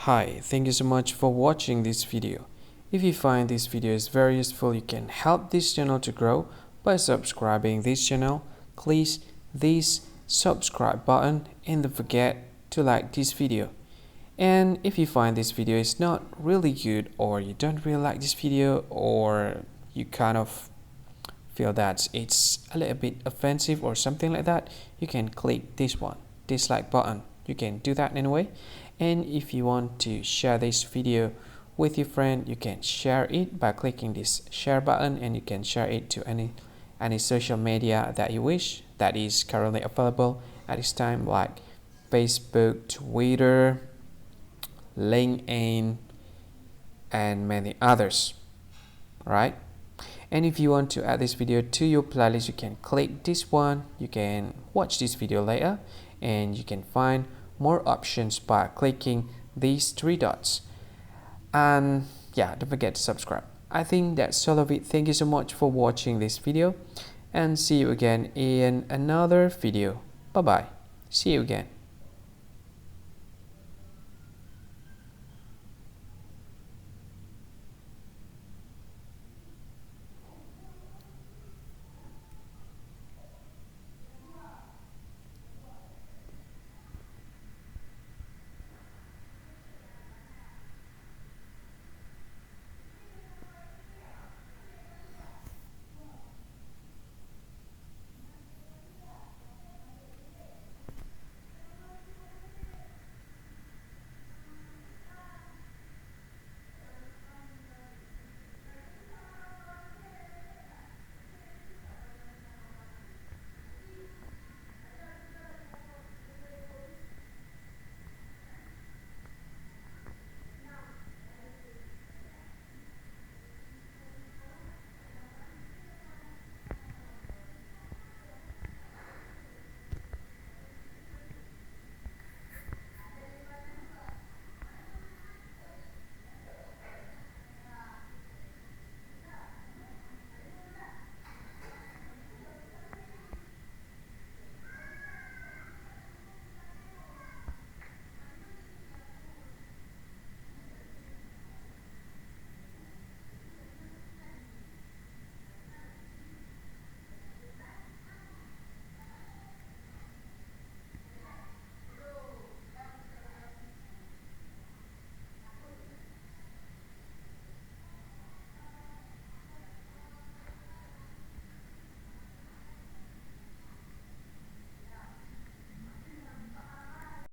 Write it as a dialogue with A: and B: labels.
A: Hi, thank you so much for watching this video. If you find this video is very useful, you can help this channel to grow by subscribing this channel. Please this subscribe button and don't forget to like this video. And if you find this video is not really good, or you don't really like this video, or you kind of feel that it's a little bit offensive or something like that, you can click this one, dislike button. You can do that anyway. And if you want to share this video with your friend, you can share it by clicking this share button, and you can share it to any social media that you wish that is currently available at this time, like Facebook, Twitter, LinkedIn, and many others, right? And if you want to add this video to your playlist, you can click this one. You can watch this video later, and you can find more options by clicking these three dots. And yeah, don't forget to subscribe. I think that's all of it. Thank you so much for watching this video, and see you again in another video. Bye bye. See you again.